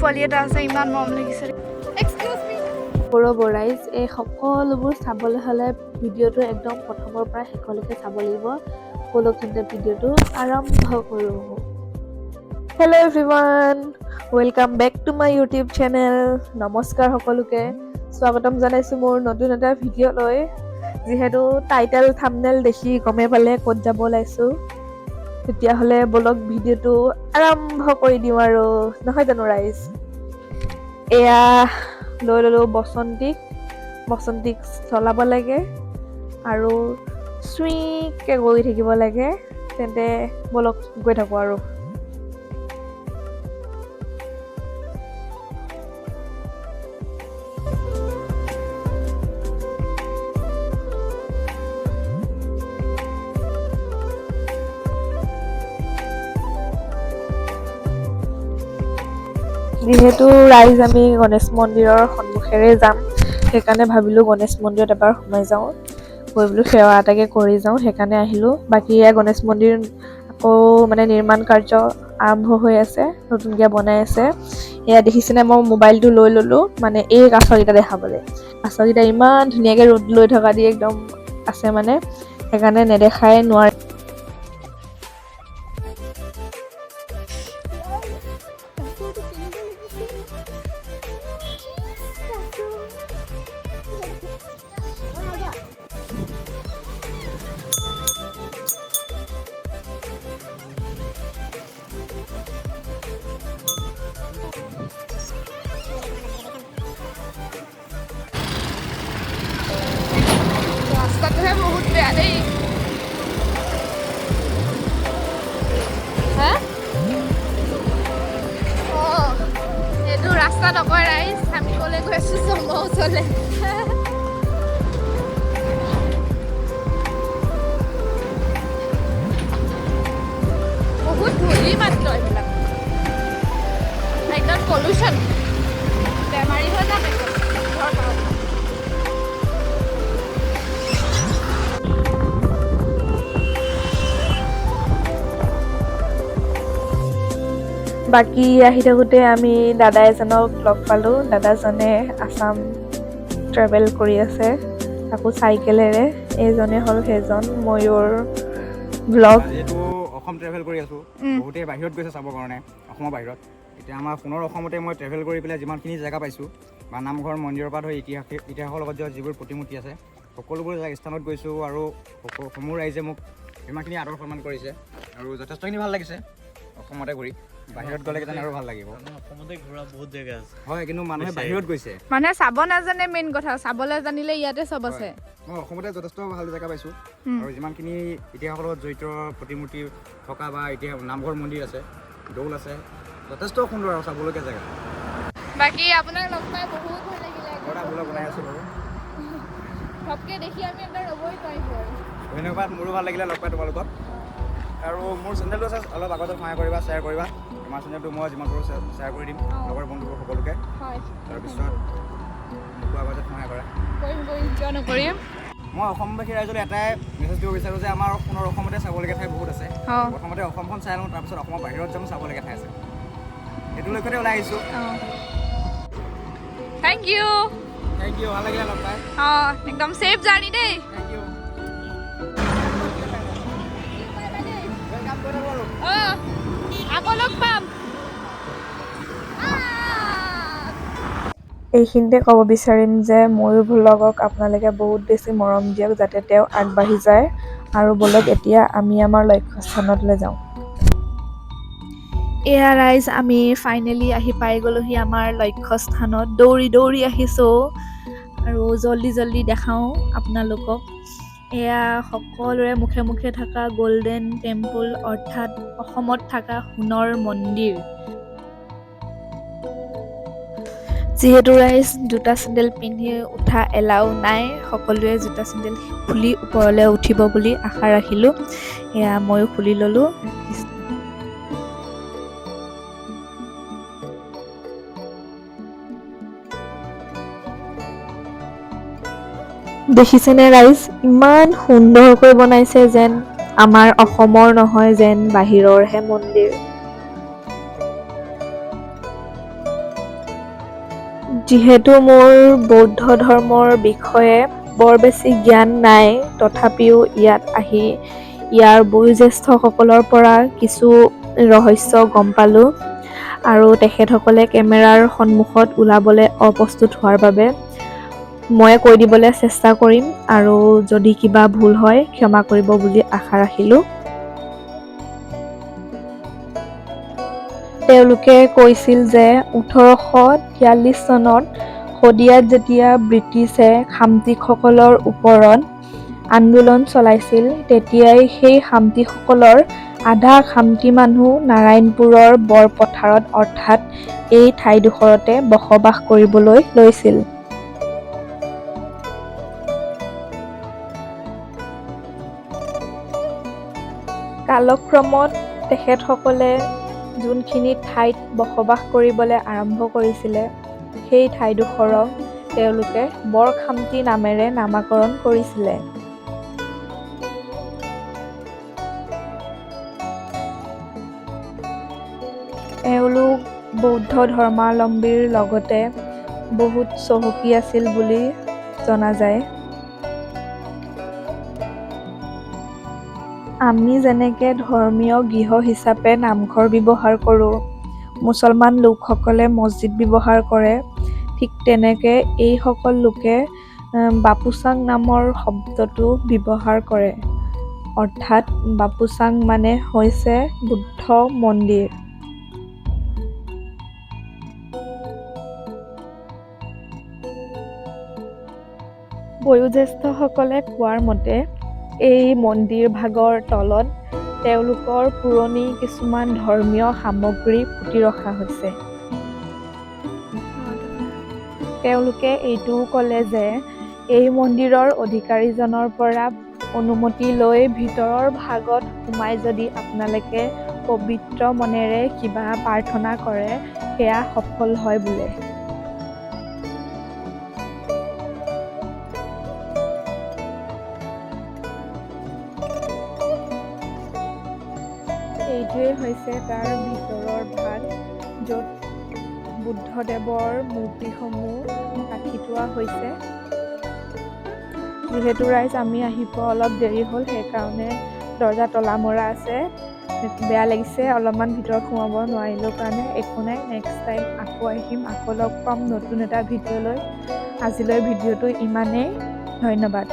পোৱালি এটা আছে, ইমান মৰম লাগিছে। এক্সকিউজ মি। ৰাইজ এই সকলোবোৰ চাবলৈ হ'লে ভিডিঅ'টো একদম প্ৰথমৰ পৰা শেষলৈকে চাব লাগিব। ব'লক তেন্তে ভিডিঅ'টো আৰম্ভ কৰোঁ। Hello' everyone, welcome back to my YouTube channel. নমস্কাৰ সকলোকে, স্বাগতম জনাইছোঁ মোৰ নতুন এটা ভিডিঅ'লৈ। যিহেতু টাইটেল থাম্বনেইল দেখি গমে পালে ক'ত যাব ওলাইছোঁ, তেতিয়াহ'লে ব'লক ভিডিঅ'টো আৰম্ভ কৰি দিওঁ আৰু, নহয় জানো ৰাইজ? এয়া লৈ ল'লোঁ বসন্তিক চলাব লাগে আৰু চুইকে গৈ থাকিব লাগে। তেন্তে ব'লক গৈ থাকোঁ আৰু। যিহেতু ৰাইজ আমি গণেশ মন্দিৰৰ সন্মুখেৰে যাম, সেইকাৰণে ভাবিলোঁ গণেশ মন্দিৰত এবাৰ সোমাই যাওঁ, গৈ বোলো সেৱা এটাকে কৰি যাওঁ, সেইকাৰণে আহিলোঁ। বাকী এয়া গণেশ মন্দিৰ আকৌ নিৰ্মাণ কাৰ্য আৰম্ভ হৈ আছে, নতুনকৈ বনাই আছে। এয়া দেখিছেনে, মই মোবাইলটো লৈ ল'লোঁ এই কাছকেইটা দেখাবলৈ। কাছকেইটা ইমান ধুনীয়াকৈ ৰ'দ লৈ থকা দি একদম আছে, সেইকাৰণে নেদেখাই নোৱাৰে। ৰাস্তাটোহে বহুত বেয়া দেই। এইটো ৰাস্তা নকয় ৰাইজ, আমি ক'লে গৈ আছোঁ জম্মু ওচৰলৈ। বহুত ধূলি মাত্ৰ এইবিলাক, একদম পলিউশ্যন, বেমাৰী হৈ যাম একদম। বাকী আহি থাকোঁতে আমি দাদা এজনক লগ পালোঁ। দাদাজনে আছাম ট্ৰেভেল কৰি আছে, তাকো চাইকেলেৰে। এইজনে হ'ল সেইজন ময়ূৰ ব্লগ। যিহেতু অসম ট্ৰেভেল কৰি আছোঁ, বহুতেই বাহিৰত গৈছে চাবৰ কাৰণে, অসমৰ বাহিৰত। এতিয়া আমাৰ পুনৰ অসমতে মই ট্ৰেভেল কৰি পেলাই যিমানখিনি জেগা পাইছোঁ, বা নামঘৰ মন্দিৰৰ পৰা ধৰি ইতিহাসৰ লগত যিবোৰ প্ৰতিমূৰ্তি আছে, সকলোবোৰ স্থানত গৈছোঁ। আৰু সমূহ ৰাইজে মোক ইমানখিনি আদৰ সন্মান কৰিছে আৰু যথেষ্টখিনি ভাল লাগিছে অসমতে ঘূৰি। বাহিৰত গ'লে কিজানি আৰু ভাল লাগিব। অসমতে ঘূৰা বহুত জেগা আছে, হয়, কিন্তু মানুহে বাহিৰত গৈছে, মানুহে চাব নাজানে। মেইন কথা, চাবলৈ জানিলে ইয়াতে চব আছে। মই অসমতে যথেষ্ট ভাল জেগা পাইছোঁ। আৰু যিমানখিনি ইতিহাসৰ লগত জড়িত প্ৰতিমূৰ্তি থকা বা নামঘৰ মন্দিৰ আছে, দৌল আছে, যথেষ্ট সুন্দৰ আৰু চাবলগীয়া জেগা। বাকী আপোনাক লগ পাই বহুত ভাল লাগিলে। ঘৰটা বনাই আছোঁ বাৰু, ঘপকৈ দেখি আমি একদম ৰ'বই নোৱাৰিলোঁ আৰু। ধন্যবাদ, মোৰো ভাল লাগিলে লগ পাই তোমালোকক। আৰু মোৰ চেনেলটো আছে, অলপ আগতে সহায় কৰিবা, শ্বেয়াৰ কৰিবা। আমাৰ চেনেলটো মই যিমান পাৰোঁ শ্বেয়াৰ কৰি দিম লগৰ বন্ধুবোৰ সকলোকে। তাৰপিছত মোকো আগতে সহায় কৰা। কিয় নকৰিম। মই অসমবাসী ৰাইজলৈ এটাই মেছেজ দিব বিচাৰোঁ যে আমাৰ পুনৰ অসমতে চাবলগীয়া ঠাই বহুত আছে। প্ৰথমতে অসমখন চাই লওঁ, তাৰপিছত অসমৰ বাহিৰত যাম, চাবলগীয়া ঠাই আছে। সেইটো লক্ষ্যতে ওলাই আহিছোঁ। থেংক ইউ, ভাল লাগিলে লগ পাই। একদম ছেফ জাৰ্ণি দেই। Thank you. আকৌ লগ পাম। এইখিনিতে ক'ব বিচাৰিম যে ময়ূৰ ভ্লগক আপোনালোকে বহুত বেছি মৰম দিয়ক, যাতে তেওঁ আগবাঢ়ি যায়। আৰু ব'লক এতিয়া আমি আমাৰ লক্ষ্যস্থানলৈ যাওঁ। এয়া ৰাইজ, আমি ফাইনেলি আহি পাই গ'লোহি আমাৰ লক্ষ্যস্থানত। দৌৰি আহিছোঁ আৰু জল্দি দেখাওঁ আপোনালোকক। এয়া সকলোৰে মুখে মুখে থকা গল্ডেন টেম্পল, অৰ্থাৎ অসমত থকা সোণৰ মন্দিৰ। যিহেতু ৰাইজ জোতা চেণ্ডেল পিন্ধি উঠা এলাও নাই, সকলোৱে জোতা চেণ্ডেল খুলি ওপৰলৈ উঠিব বুলি আশা ৰাখিলোঁ। এয়া ময়ো খুলি ল'লোঁ। দেখিছেনে ৰাইজ, ইমান সুন্দৰকৈ বনাইছে, যেন আমাৰ অসমৰ নহয়, যেন বাহিৰৰহে মন্দিৰ। যিহেতু মোৰ বৌদ্ধ ধৰ্মৰ বিষয়ে বৰ বেছি জ্ঞান নাই, তথাপিও ইয়াত আহি ইয়াৰ বয়োজ্যেষ্ঠসকলৰ পৰা কিছু ৰহস্য গম পালোঁ আৰু তেখেতসকলে কেমেৰাৰ সন্মুখত ওলাবলৈ অপ্ৰস্তুত হোৱাৰ বাবে মই কৈ দিবলৈ চেষ্টা কৰিম আৰু যদি কিবা ভুল হয় ক্ষমা কৰিব বুলি আশা ৰাখিলোঁ। তেওঁলোকে কৈছিল যে 1843 চনত শদিয়াত যেতিয়া ব্ৰিটিছে খামতিসকলৰ ওপৰত আন্দোলন চলাইছিল, তেতিয়াই সেই খামতিসকলৰ আধা খামতি মানুহ নাৰায়ণপুৰৰ বৰপথাৰত অৰ্থাৎ এই ঠাইডোখৰতে বসবাস কৰিবলৈ লৈছিল। কালক্ৰমত তেখেতসকলে যোনখিনি ঠাইত বসবাস কৰিবলৈ আৰম্ভ কৰিছিলে, সেই ঠাইডোখৰক তেওঁলোকে বৰখামতি নামেৰে নামাকৰণ কৰিছিলে। এওঁলোক বৌদ্ধ ধৰ্মাৱলম্বীৰ লগতে বহুত চহকী আছিল বুলি জনা যায়। আমি যেনেকৈ ধৰ্মীয় গৃহ হিচাপে নামঘৰ ব্যৱহাৰ কৰোঁ, মুছলমান লোকসকলে মছজিদ ব্যৱহাৰ কৰে, ঠিক তেনেকৈ এইসকল লোকে বাপুচাং নামৰ শব্দটো ব্যৱহাৰ কৰে। অৰ্থাৎ বাপুচাং মানে হৈছে বুদ্ধ মন্দিৰ। বয়োজ্যেষ্ঠসকলে কোৱাৰ মতে এই মন্দিৰ ভাগৰ তলত তেওঁলোকৰ পুৰণি কিছুমান ধৰ্মীয় সামগ্ৰী পুতি ৰখা হৈছে। তেওঁলোকে এইটোও ক'লে যে এই মন্দিৰৰ অধিকাৰীজনৰ পৰা অনুমতি লৈ ভিতৰৰ ভাগত সোমাই যদি আপোনালোকে পবিত্ৰ মনেৰে কিবা প্ৰাৰ্থনা কৰে, সেয়া সফল হয় বোলে। এইটোৱেই হৈছে তাৰ ভিতৰৰ ভাগ, য'ত বুদ্ধদেৱৰ মূৰ্তিসমূহ ৰাখি থোৱা হৈছে। যিহেতু ৰাইজ আমি আহি পোৱা অলপ দেৰি হ'ল, সেইকাৰণে দৰ্জা তলা মৰা আছে। বেয়া লাগিছে অলপমান ভিতৰত সোমাব নোৱাৰিলোঁ কাৰণে। একো নাই, নেক্সট টাইম আকৌ আহিম, আকৌ লগ পাম নতুন এটা ভিডিঅ' লৈ। আজিলৈ ভিডিঅ'টো ইমানেই, ধন্যবাদ।